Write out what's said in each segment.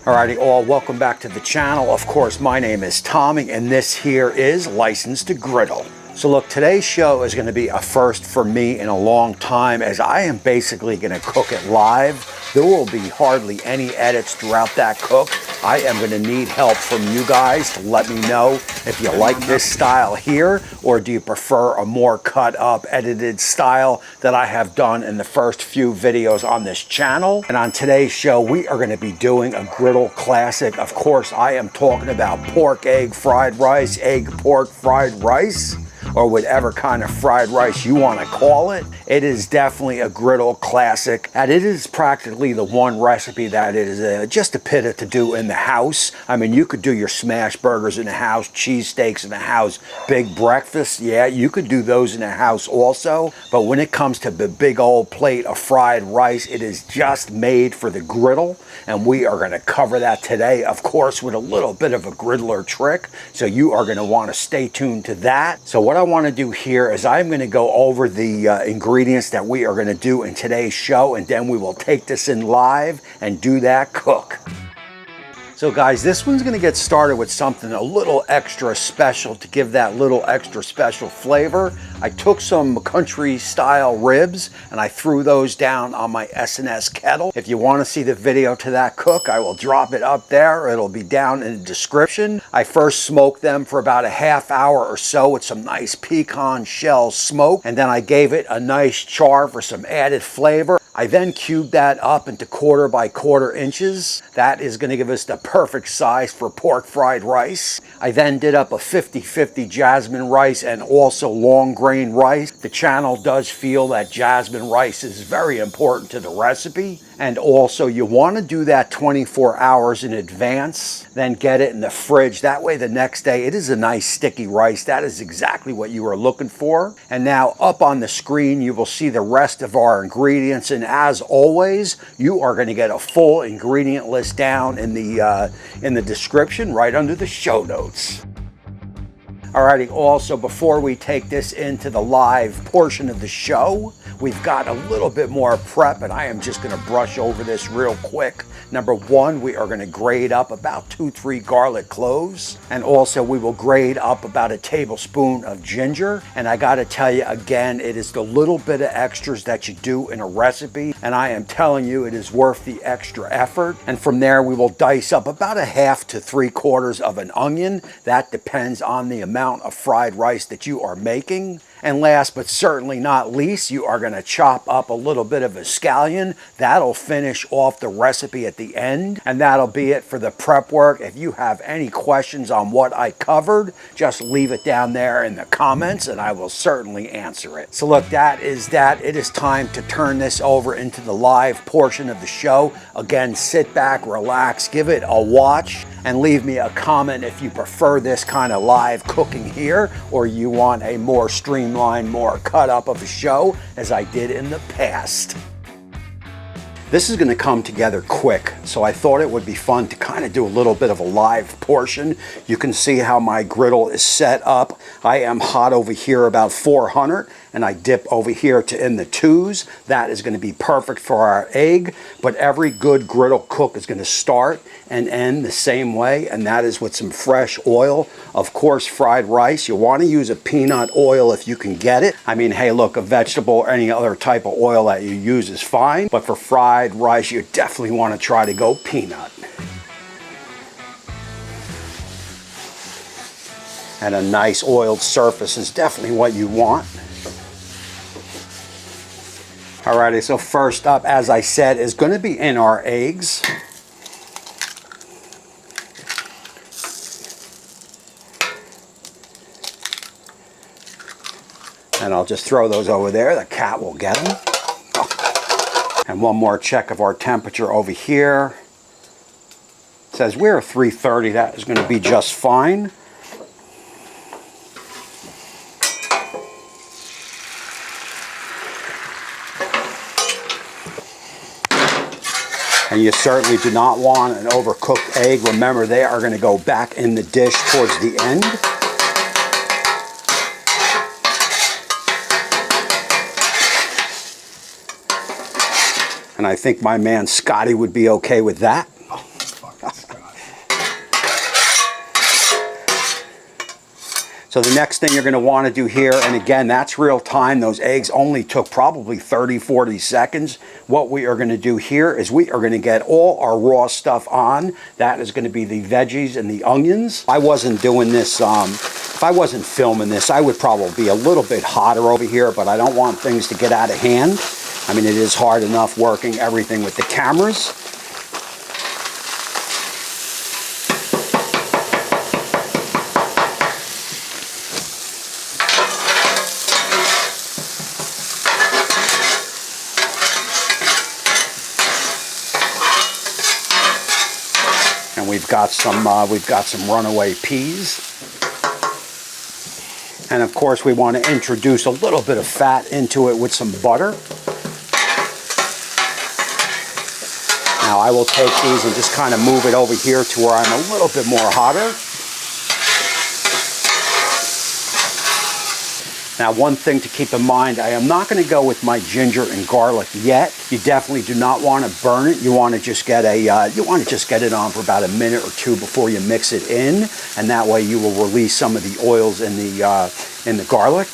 Alrighty all, welcome back to the channel. Of course, my name is Tommy and this here is Licensed to Griddle. So look, today's show is going to be a first for me in a long time, as I am basically going to cook it live. There will be hardly any edits throughout that cook. I am going to need help from you guys to let me know if you like this style here, or do you prefer a more cut up, edited style that I have done in the first few videos on this channel. And on today's show, we are going to be doing a griddle classic. Of course, I am talking about pork egg fried rice, egg pork fried rice, or whatever kind of fried rice you want to call it. It is definitely a griddle classic, and it is practically the one recipe that is just a pita to do in the house. I mean, you could do your smash burgers in the house, cheesesteaks in the house, big breakfast, yeah, you could do those in the house also. But when it comes to the big old plate of fried rice, it is just made for the griddle, and we are going to cover that today, of course, with a little bit of a griddler trick. So you are going to want to stay tuned to that. So what I want to do here is I'm going to go over the ingredients that we are going to do in today's show, and then we will take this in live and do that cook. So guys, this one's going to get started with something a little extra special to give that little extra special flavor. I took some country style ribs and I threw those down on my S&S kettle. If you want to see the video to that cook, I will drop it up there. It'll be down in the description. I first smoked them for about a half hour or so with some nice pecan shell smoke, and then I gave it a nice char for some added flavor. I then cubed that up into 1/4 by 1/4 inches. That is going to give us the perfect size for pork fried rice. I then did up a 50-50 jasmine rice and also long grain rice. The channel does feel that jasmine rice is very important to the recipe. And also you want to do that 24 hours in advance, then get it in the fridge. That way the next day it is a nice sticky rice. That is exactly what you are looking for. And now up on the screen you will see the rest of our ingredients, and as always you are going to get a full ingredient list down in the description right under the show notes. Alrighty, also before we take this into the live portion of the show, we've got a little bit more prep, and I am just going to brush over this real quick. Number one, we are going to grate up about 2-3 garlic cloves, and also we will grate up about a tablespoon of ginger. And I got to tell you again, it is the little bit of extras that you do in a recipe, and I am telling you it is worth the extra effort. And from there we will dice up about 1/2 to 3/4 of an onion. That depends on the amount of fried rice that you are making. And last but certainly not least, you are going to chop up a little bit of a scallion. That'll finish off the recipe at the end, and that'll be it for the prep work. If you have any questions on what I covered, just leave it down there in the comments and I will certainly answer it. So look, that is that. It is time to turn this over into the live portion of the show. Again, sit back, relax, give it a watch, and leave me a comment if you prefer this kind of live cooking here, or you want a more streamlined, more cut up of a show as I did in the past. This is going to come together quick, so I thought it would be fun to kind of do a little bit of a live portion. You can see how my griddle is set up. I am hot over here about 400, and I dip over here to in the 2s. That is going to be perfect for our egg, but every good griddle cook is going to start and end the same way, and that is with some fresh oil. Of course, fried rice, you want to use a peanut oil if you can get it. I mean, hey, look, a vegetable or any other type of oil that you use is fine, but for fried rice, you definitely want to try to go peanut. And a nice oiled surface is definitely what you want. Alrighty, so first up, as I said, is going to be in our eggs. And I'll just throw those over there. The cat will get them. And one more check of our temperature over here. It says we're 330. That is going to be just fine. And you certainly do not want an overcooked egg. Remember, they are going to go back in the dish towards the end. And I think my man Scotty would be okay with that. So the next thing you're going to want to do here, and again, that's real time. Those eggs only took probably 30, 40 seconds. What we are going to do here is we are going to get all our raw stuff on. That is going to be the veggies and the onions. I wasn't doing this, if I wasn't filming this, I would probably be a little bit hotter over here, but I don't want things to get out of hand. I mean, it is hard enough working everything with the cameras. And we've got some runaway peas. And of course we want to introduce a little bit of fat into it with some butter. Now I will take these and just kind of move it over here to where I'm a little bit more hotter. Now, one thing to keep in mind, I am not going to go with my ginger and garlic yet. You definitely do not want to burn it. You want to just get it on for about a minute or two before you mix it in, and that way you will release some of the oils in the garlic.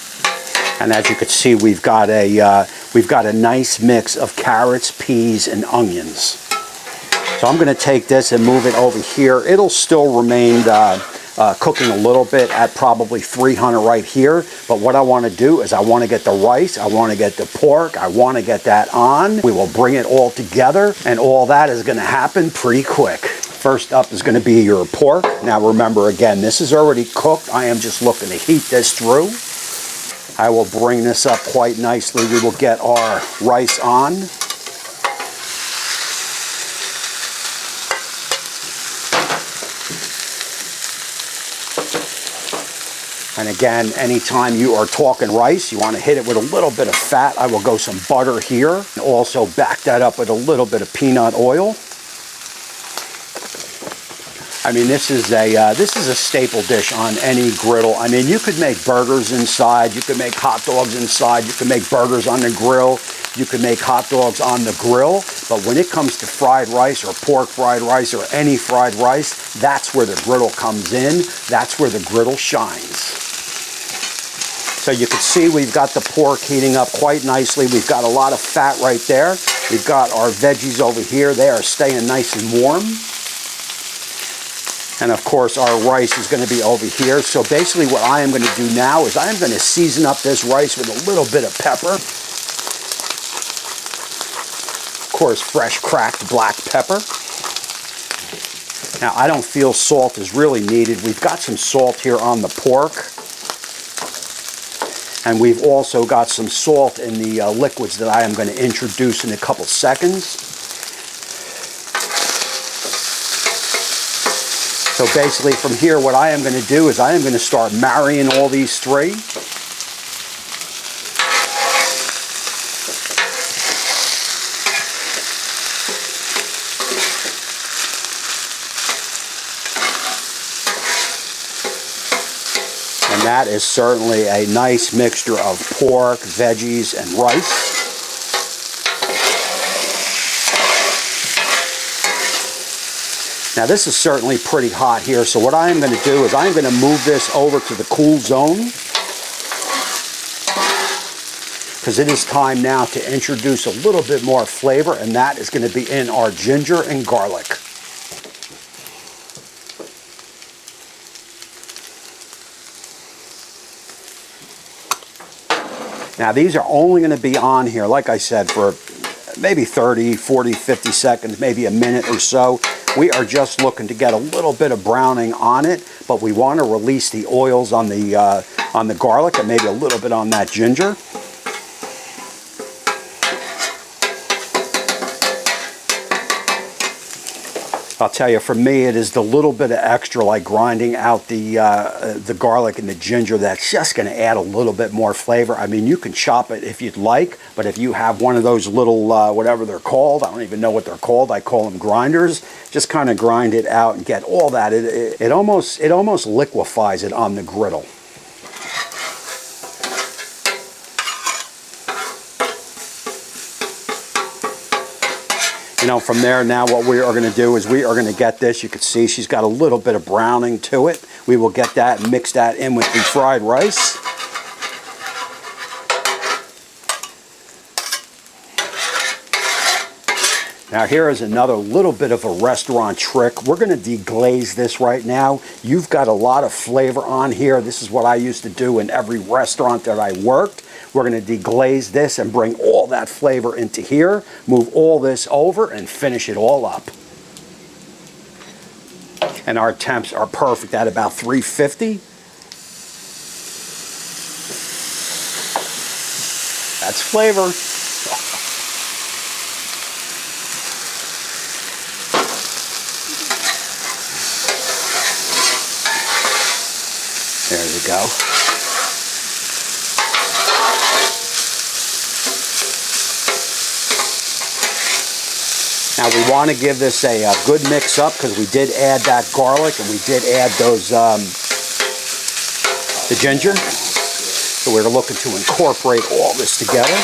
And as you can see, we've got a nice mix of carrots, peas, and onions. So I'm going to take this and move it over here. It'll still remain cooking a little bit at probably 300 right here, but what I want to do is I want to get the rice, I want to get the pork, I want to get that on. We will bring it all together, and all that is going to happen pretty quick. First up is going to be your pork. Now remember, again, this is already cooked. I am just looking to heat this through. I will bring this up quite nicely. We will get our rice on. And again, anytime you are talking rice, you want to hit it with a little bit of fat. I will go some butter here. And also back that up with a little bit of peanut oil. I mean, this is a staple dish on any griddle. I mean, you could make burgers inside. You could make hot dogs inside. You could make burgers on the grill. You could make hot dogs on the grill. But when it comes to fried rice or pork fried rice or any fried rice, that's where the griddle comes in. That's where the griddle shines. So you can see we've got the pork heating up quite nicely. We've got a lot of fat right there. We've got our veggies over here. They are staying nice and warm. And of course our rice is going to be over here. So basically what I am going to do now is I am going to season up this rice with a little bit of pepper. Of course, fresh cracked black pepper. Now I don't feel salt is really needed. We've got some salt here on the pork. And we've also got some salt in the liquids that I am going to introduce in a couple seconds. So basically from here what I am going to do is I am going to start marrying all these three. And that is certainly a nice mixture of pork, veggies, and rice. Now this is certainly pretty hot here, so what I am going to do is I am going to move this over to the cool zone, because it is time now to introduce a little bit more flavor, and that is going to be in our ginger and garlic. Now these are only going to be on here, like I said, for maybe 30, 40, 50 seconds, maybe a minute or so. We are just looking to get a little bit of browning on it, but we want to release the oils on the garlic and maybe a little bit on that ginger. I'll tell you, for me, it is the little bit of extra, like grinding out the garlic and the ginger, that's just going to add a little bit more flavor. I mean, you can chop it if you'd like, but if you have one of those little, whatever they're called, I don't even know what they're called, I call them grinders, just kind of grind it out and get all that. It almost liquefies it on the griddle. You know, from there now what we are going to do is we are going to get this. You can see she's got a little bit of browning to it. We will get that and mix that in with the fried rice. Now here is another little bit of a restaurant trick. We're going to deglaze this right now. You've got a lot of flavor on here. This is what I used to do in every restaurant that I worked. We're going to deglaze this and bring all that flavor into here. Move all this over and finish it all up. And our temps are perfect at about 350. That's flavor. There you go. Now we want to give this a good mix up because we did add that garlic and we did add those the ginger. So we're looking to incorporate all this together.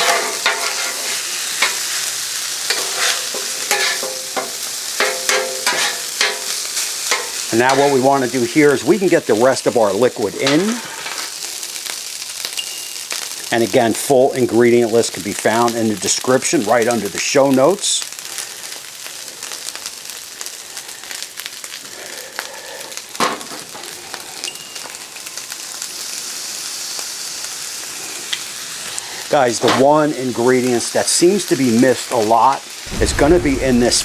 And now what we want to do here is we can get the rest of our liquid in. And again, full ingredient list can be found in the description right under the show notes. Guys, the one ingredient that seems to be missed a lot is going to be in this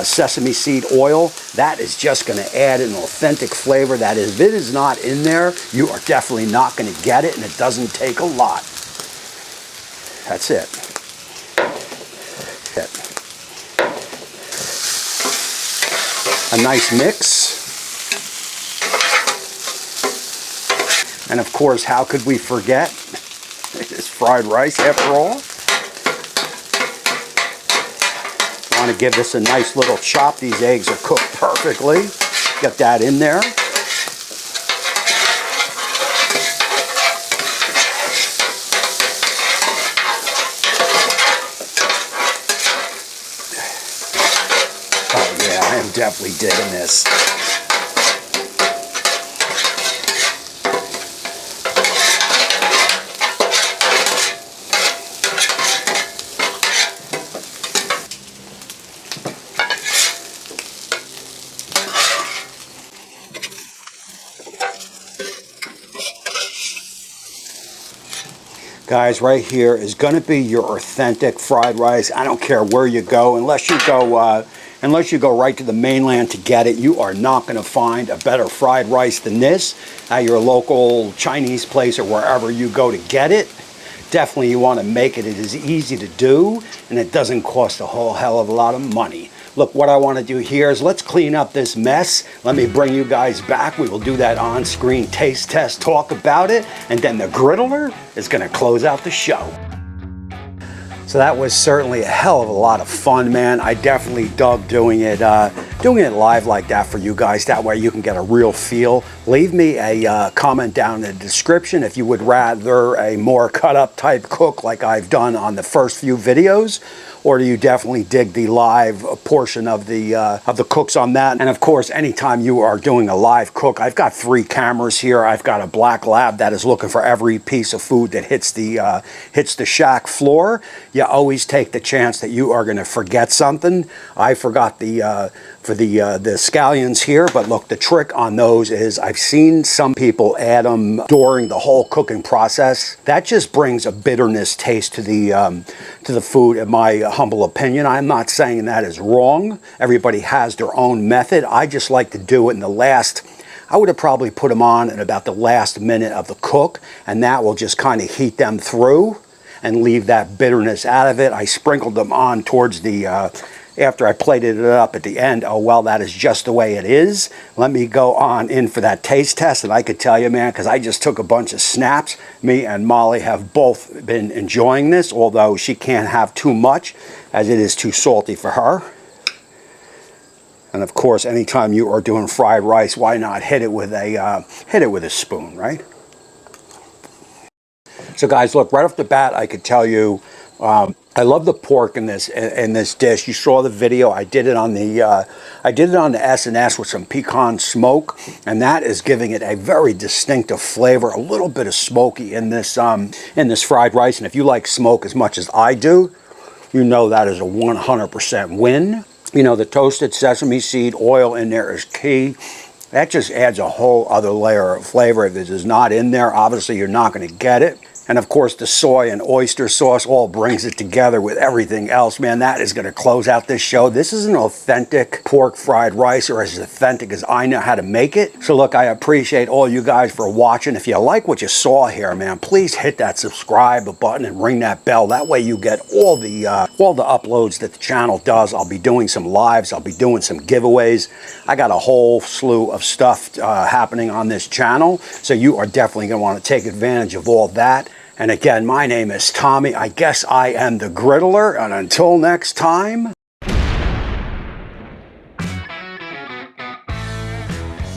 sesame seed oil. That is just going to add an authentic flavor that if it is not in there, you are definitely not going to get it, and it doesn't take a lot. That's it. A nice mix. And of course, how could we forget? It's fried rice after all. Want to give this a nice little chop. These eggs are cooked perfectly. Get that in there. Oh yeah, I am definitely digging this. Guys, right here is going to be your authentic fried rice. I don't care where you go, unless you go right to the mainland to get it. You are not going to find a better fried rice than this at your local Chinese place or wherever you go to get it. Definitely you want to make it. It is easy to do, and it doesn't cost a whole hell of a lot of money. Look, what I want to do here is let's clean up this mess. Let me bring you guys back. We will do that on-screen taste test, talk about it, and then the griddler is going to close out the show. So that was certainly a hell of a lot of fun, man. I definitely dug doing it live like that for you guys. That way you can get a real feel. Leave me a comment down in the description if you would rather a more cut up type cook like I've done on the first few videos, or do you definitely dig the live portion of the cooks on that? And of course, anytime you are doing a live cook, I've got 3 cameras here. I've got a black lab that is looking for every piece of food that hits the shack floor. You always take the chance that you are going to forget something. I forgot the scallions here, but look, the trick on those is I've seen some people add them during the whole cooking process. That just brings a bitterness taste to the food, in my humble opinion. I'm not saying that is wrong. Everybody has their own method. I just like to do it in the last, I would have probably put them on in about the last minute of the cook, and that will just kind of heat them through and leave that bitterness out of it. I sprinkled them on towards the after I plated it up at the end. Oh well, that is just the way it is. Let me go on in for that taste test, and I could tell you, man, because I just took a bunch of snaps. Me and Molly have both been enjoying this, although she can't have too much as it is too salty for her. And of course, anytime you are doing fried rice, why not hit it with a spoon, right? So guys, look, right off the bat, I could tell you, I love the pork in this dish. You saw the video. I did it on the S&S with some pecan smoke, and that is giving it a very distinctive flavor. A little bit of smoky in this fried rice. And if you like smoke as much as I do, you know that is a 100% win. You know, the toasted sesame seed oil in there is key. That just adds a whole other layer of flavor. If this is not in there, obviously you're not going to get it. And of course, the soy and oyster sauce all brings it together with everything else. Man, that is going to close out this show. This is an authentic pork fried rice, or as authentic as I know how to make it. So look, I appreciate all you guys for watching. If you like what you saw here, man, please hit that subscribe button and ring that bell. That way you get all the uploads that the channel does. I'll be doing some lives. I'll be doing some giveaways. I got a whole slew of stuff happening on this channel. So you are definitely going to want to take advantage of all that. And again, my name is Tommy. I guess I am the Griddler. And until next time,